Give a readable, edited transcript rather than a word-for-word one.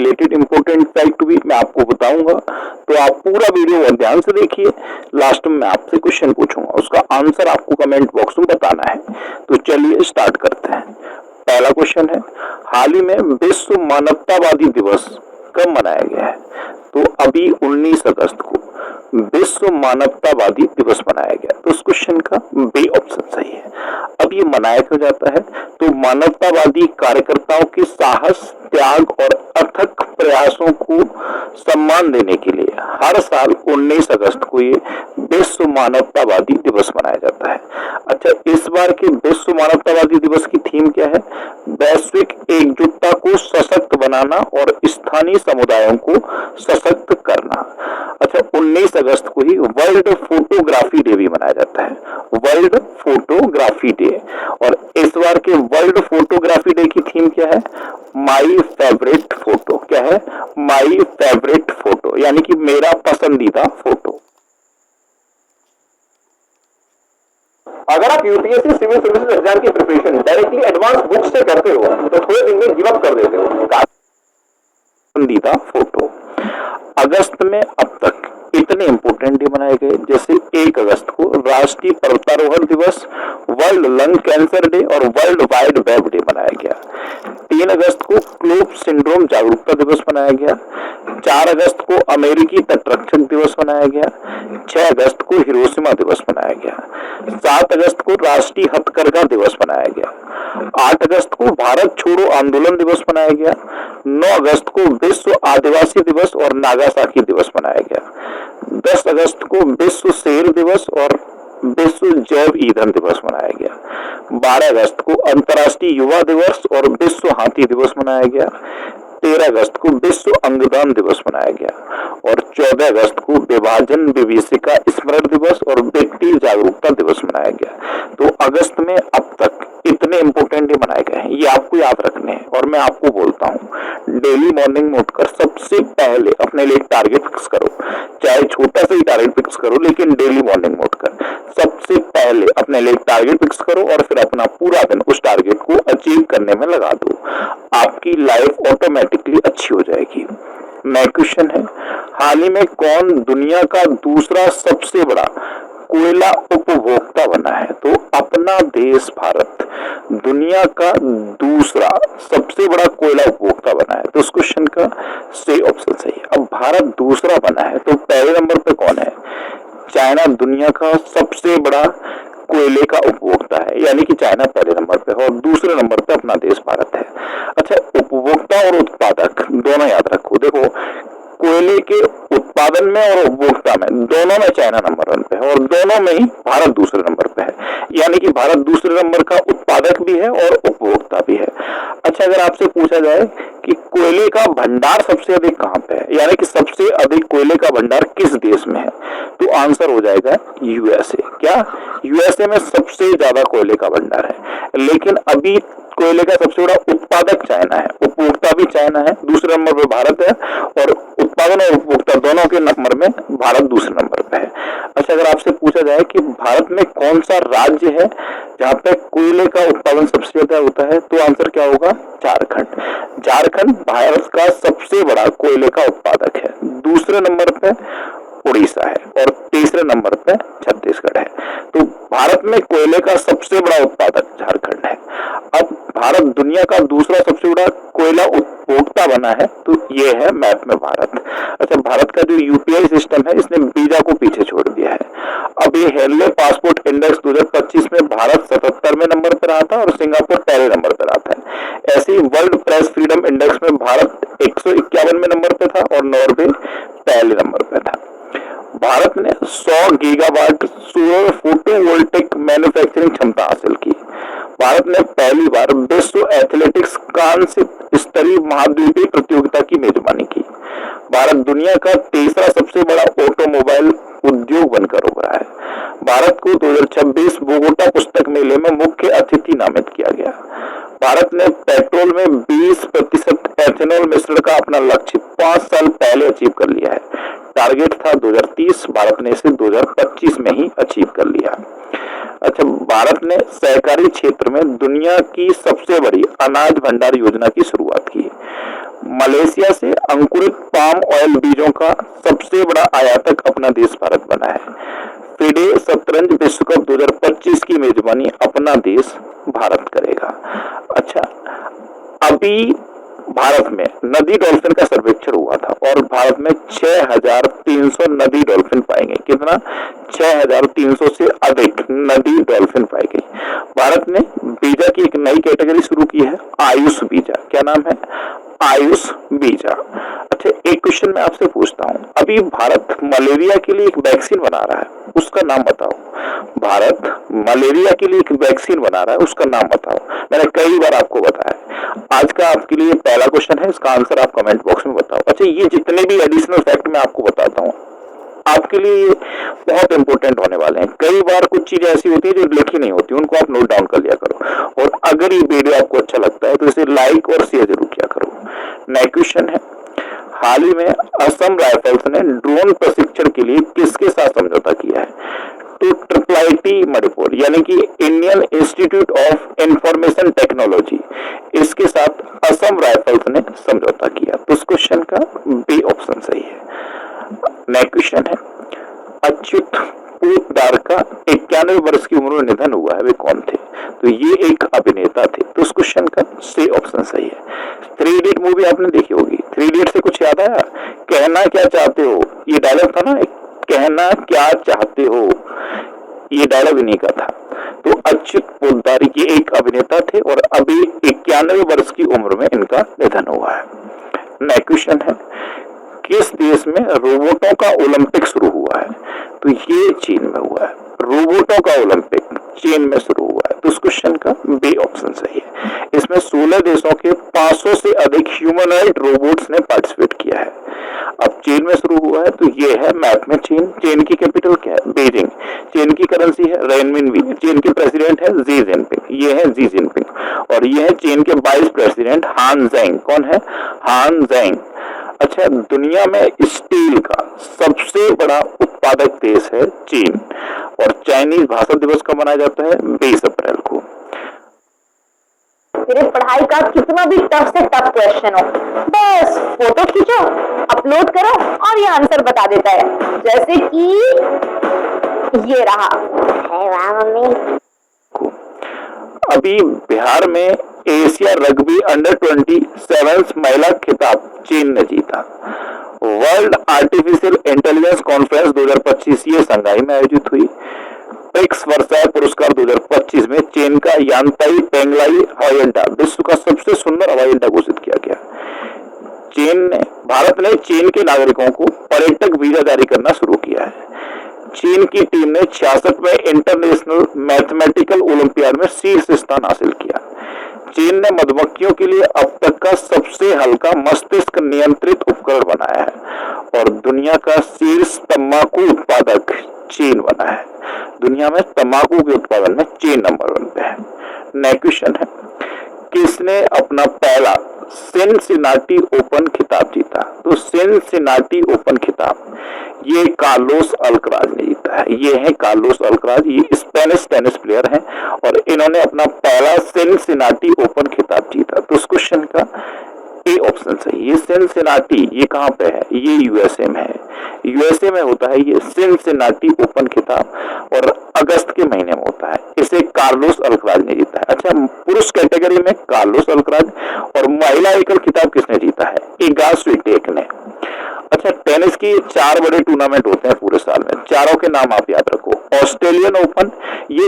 Related important fact भी मैं आपको बताऊंगा, तो आप पूरा वीडियो और ध्यान से देखिए। लास्ट में मैं आपसे क्वेश्चन पूछूंगा, उसका आंसर आपको कमेंट बॉक्स में बताना है। तो चलिए स्टार्ट करते हैं। पहला क्वेश्चन है, हाल ही में विश्व मानवतावादी दिवस कब मनाया गया है? तो अभी 19 अगस्त को विश्व मानवतावादी दिवस मनाया गया। तो उस क्वेश्चन का बी ऑप्शन सही है। अब ये मनाया क्यों जाता है? तो मानवतावादी कार्यकर्ताओं के साहस, त्याग और अथक प्रयासों को सम्मान देने के लिए हर साल 19 अगस्त को ये विश्व मानवतावादी दिवस मनाया जाता है। अच्छा, इस बार के विश्व मानवतावादी दिवस की थीम क्या है? वैश्विक एकजुटता को सशक्त बनाना और स्थानीय समुदायों को सशक्त करना। अच्छा, 19 अगस्त को ही वर्ल्ड फोटोग्राफी डे भी मनाया जाता है, वर्ल्ड फोटोग्राफी डे। और इस बार के वर्ल्ड फोटोग्राफी डे की थीम क्या है? My favourite photo. क्या है? माई फेवरेट फोटो, यानी कि मेरा पसंदीदा फोटो। अगर आप यूपीएससी सिविल सर्विसेज एग्जाम की प्रिपरेशन डायरेक्टली एडवांस बुक से करते हो तो थोड़े दिन में गिव अप कर देते हो। पसंदीदा फोटो। अगस्त में अब तक इतने इंपोर्टेंट डे मनाए गए, जैसे 1 अगस्त को राष्ट्रीय पर्वतारोहण दिवस, वर्ल्ड लंग कैंसर डे और वर्ल्ड वाइड वेब डे मनाया गया। 3 अगस्त को क्लोप सिंड्रोम जागरूकता दिवस मनाया गया। 4 अगस्त को अमेरिकी तटरक्षक दिवस मनाया गया। 6 अगस्त को हिरोशिमा दिवस मनाया गया। 7 अगस्त को राष्ट्रीय हथकरघा दिवस मनाया गया। 8 अगस्त को भारत छोड़ो आंदोलन दिवस मनाया गया। 9 अगस्त को विश्व आदिवासी दिवस और नागासाकी दिवस मनाया गया। 10 अगस्त को विश्व शेर दिवस और विश्व जैव ईंधन दिवस मनाया गया। 12 अगस्त को अंतर्राष्ट्रीय युवा दिवस और विश्व हाथी दिवस मनाया गया। 13 अगस्त को विश्व अंगदान दिवस मनाया गया और 14 अगस्त को विभाजन विभीषिका स्मरण दिवस और व्यक्ति जागरूकता दिवस मनाया गया। तो अगस्त में अब तक इतने इंपोर्टेंट डे मनाए गए हैं, ये आपको याद रखने हैं। और मैं आपको बोलता हूँ, डेली मॉर्निंग में उठकर सबसे पहले अपने लिए एक टारगेट फिक्स करो, चाहे छोटा सा ही टारगेट फिक्स करो, लेकिन डेली मॉर्निंग में उठकर सबसे पहले अपने लिए एक टारगेट फिक्स करो और फिर अपना पूरा दिन उस टारगेट को अचीव करने में लगा दो। आपकी लाइफ ऑटोमेटिकली अच्छी हो जाएगी। नेक्स्ट क्वेश्चन है, हाल ही में कौन दुनिया का दूसरा सबसे बड़ा कोयला उपभोक्ता बना है? तो अपना देश भारत दुनिया का दूसरा सबसे बड़ा कोयला उपभोक्ता बना है। तो उस क्वेश्चन का सही ऑप्शन सही है। अब भारत दूसरा बना है तो पहले नंबर पे कौन है? चाइना दुनिया का सबसे बड़ा कोयले का उपभोक्ता है, यानी कि चाइना पहले नंबर पे है और दूसरे नंबर पे अपना देश भारत है। अच्छा, उपभोक्ता और उत्पादक दोनों याद रखो। देखो, कोयले के उत्पादन में और उपभोक्ता में दोनों में चाइना नंबर 1 पे है और दोनों में ही भारत दूसरे नंबर पे है, यानी कि भारत दूसरे नंबर का उत्पादक भी है और उपभोक्ता भी है। अच्छा, अगर आपसे पूछा जाए कि कोयले का भंडार सबसे अधिक कहाँ पे है, यानी कि सबसे अधिक कोयले का भंडार किस देश में है, तो आंसर हो जाएगा यूएसए। क्या? यूएसए में सबसे ज्यादा कोयले का भंडार है, लेकिन अभी कोयले का सबसे बड़ा उत्पादक चाइना है, उपभोक्ता भी चाइना है, दूसरे नंबर पे भारत है और उत्पादन और उपभोक्ता दोनों के नंबर में भारत दूसरे नंबर पे है। अच्छा, अगर आपसे पूछा जाए कि भारत में कौन सा राज्य है जहाँ पे कोयले का उत्पादन सबसे ज्यादा होता है, तो आंसर क्या होगा? झारखंड। झारखंड भारत का सबसे बड़ा कोयले का उत्पादक है, दूसरे नंबर पे उड़ीसा है और तीसरे नंबर पे छत्तीसगढ़ है। तो भारत में कोयले का सबसे बड़ा उत्पादक झारखंड है। अब भारत दुनिया का दूसरा सबसे बड़ा कोयला उपभोक्ता बना है, तो ये है मैप में भारत। अच्छा, भारत का जो यूपीआई सिस्टम है इसने वीजा को पीछे छोड़ दिया है। अब ये हेनले पासपोर्ट इंडेक्स 2025 में भारत 77वें नंबर पर रहा था और सिंगापुर पहले नंबर पर रहा था। ऐसे ही वर्ल्ड प्रेस फ्रीडम इंडेक्स में भारत 151वें नंबर पे था और नॉर्वे पहले नंबर पे था। भारत ने 100 गीगावाट सोलर फोटोवोल्टिक मैन्युफैक्चरिंग क्षमता हासिल की। भारत ने पहली बार विश्व एथलेटिक्स कांस्य स्तरीय महाद्वीपीय प्रतियोगिता की मेजबानी की। भारत दुनिया का तीसरा सबसे बड़ा ऑटोमोबाइल उद्योग बनकर उभरा है। भारत को 2026 बोगोटा पुस्तक मेले में मुख्य अतिथि नामित किया गया। भारत ने पेट्रोल में 20% एथेनॉल मिश्रण का अपना लक्ष्य 5 साल पहले अचीव कर लिया है। टारगेट था 2030, भारत ने इसे 2025 में ही अचीव कर लिया। अच्छा, भारत ने सहकारी क्षेत्र में दुनिया की सबसे बड़ी अनाज भंडार योजना की शुरुआत की। मलेशिया से अंकुरित पाम ऑयल बीजों का सबसे बड़ा आयातक अपना देश भारत बना है। फिडे शतरंज विश्व कप 2025 की मेजबानी अपना देश भारत करेगा। अच्छा, अभी भारत में नदी डॉल्फिन का सर्वेक्षण हुआ था और भारत में 6300 नदी डॉल्फिन पाए गए। कितना? 6300 से अधिक नदी डॉल्फिन पाई गई। भारत ने बीजा की एक नई कैटेगरी शुरू की है, आयुष बीजा। क्या नाम है? आयुष बीजा। अच्छा, एक क्वेश्चन मैं आपसे पूछता हूँ, अभी भारत मलेरिया के लिए एक वैक्सीन बना रहा है, उसका नाम बताओ। भारत मलेरिया के लिए एक वैक्सीन बना रहा है, उसका नाम बताओ। मैंने कई बार आपको बताया। आज का आपके लिए पहला क्वेश्चन है, इसका आंसर आप कमेंट बॉक्स में बताओ। अच्छा, ये जितने भी एडिशनल फैक्ट मैं आपको बताता हूँ आपके लिए बहुत इंपॉर्टेंट होने वाले हैं। कई बार कुछ चीजें ऐसी होती है जो लिखी नहीं होती, उनको आप नोट डाउन कर लिया करो। और अगर ये वीडियो आपको अच्छा लगता है तो इसे लाइक और शेयर जरूर किया करो। नेक्स्ट क्वेश्चन है, हाल ही में असम राइफल्स ने ड्रोन प्रशिक्षण के लिए किसके साथ समझौता किया है? तो ट्रिपल मणिपुर यानी कि Indian institute of information technology, इसके साथ असम राइफल्स ने समझौता किया। तो इस क्वेश्चन का बी ऑप्शन सही है। नेक्स्ट क्वेश्चन है, अच्युत पोद्दार का 91 वर्ष की उम्र में निधन हुआ है, वे कौन थे? तो ये एक अभिनेता थे। तो इस क्वेश्चन का सी ऑप्शन सही है। 3 इडियट मूवी आपने देखी होगी। 3 इडियट से कुछ याद आया? कहना क्या चाहते हो, ये डायलॉग था ना, कहना क्या चाहते हो, ये डायलॉग इन्हीं का था। तो अच्युत पोद्दार ये एक अभिनेता थे और अभी 91 वर्ष की उम्र में इनका निधन हुआ है। नेक्स्ट क्वेश्चन है, किस देश में रोबोटों का ओलंपिक शुरू हुआ है? तो ये चीन में हुआ है। रोबोटों का ओलंपिक चीन में शुरू हुआ है। तो इस क्वेश्चन का बी ऑप्शन सही है। इसमें 16 देशों के 500 से अधिक ह्यूमनॉइड रोबोट्स ने पार्टिसिपेट किया है। अब चीन में शुरू हुआ है, तो ये है मैप में चीन। चीन की कैपिटल क्या है? बीजिंग। चीन की करेंसी है रेनमिनबी। चीन के प्रेसिडेंट है जी जिनपिंग, ये है जी जिनपिंग। और ये है चीन के वाइस प्रेसिडेंट हान जेंग। कौन है? हान जेंग। अच्छा, दुनिया में स्टील का सबसे बड़ा उत्पादक देश है चीन और चाइनीज भाषा दिवस कब मनाया जाता है? 20 अप्रैल को। सिर्फ पढ़ाई का कितना भी टफ से टफ क्वेश्चन हो, बस फोटो खींचो, अपलोड करो और ये आंसर बता देता है। जैसे कि ये रहा। वाह मम्मी। अभी बिहार में एशिया रग्बी अंडर 27 महिला खिताब चीन ने जीता। वर्ल्ड आर्टिफिशियल इंटेलिजेंस कॉन्फ्रेंस 2025 ये शंघाई में आयोजित हुई। ब्रिक्स वर्साई पुरस्कार 2025 में चीन का यांताई पेंगलाई हवाई अड्डा विश्व का सबसे सुंदर हवाई अड्डा घोषित किया गया। भारत ने चीन के नागरिकों को पर्यटक वीजा जारी करना शुरू किया है। चीन की टीम ने 66वें इंटरनेशनल मैथमेटिकल ओलंपियाड में शीर्ष स्थान हासिल किया। चीन ने मधुमक्खियों के लिए अब तक का सबसे हल्का मस्तिष्क नियंत्रित उपकरण बनाया है और दुनिया का शीर्ष तंबाकू उत्पादक चीन बना है। दुनिया में तंबाकू के उत्पादन में चीन नंबर 1 पे है। नेक्स्ट क्वेश्चन है, किसने अपना पहला सिनसिनाटी ओपन खिताब जीता? तो सिनसिनाटी ओपन खिताब ये कार्लोस अल्कराज ने जीता है। ये है कार्लोस अल्कराज, ये स्पेनिश टेनिस प्लेयर हैं और इन्होंने अपना पहला सिनसिनाटी ओपन खिताब जीता। तो इस क्वेश्चन का ए ऑप्शन सही। ये सिनसिनाटी ये कहाँ पे है? ये यूएसए में है। यूएसए में होता है ये सिनसिनाटी ओपन खिताब और अगस्त के महीने में होता है। इसे कार्लोस अल्कराज ने जीता है। अच्छा, पुरुष कैटेगरी में कार्लोस अल्कराज और महिला एकल खिताब किसने जीता है? इगा स्विटेक ने। अच्छा, टेनिस की 4 बड़े टूर्नामेंट होते हैं पूरे साल में, चारों के नाम आप याद रखो। ऑस्ट्रेलियन ओपन ये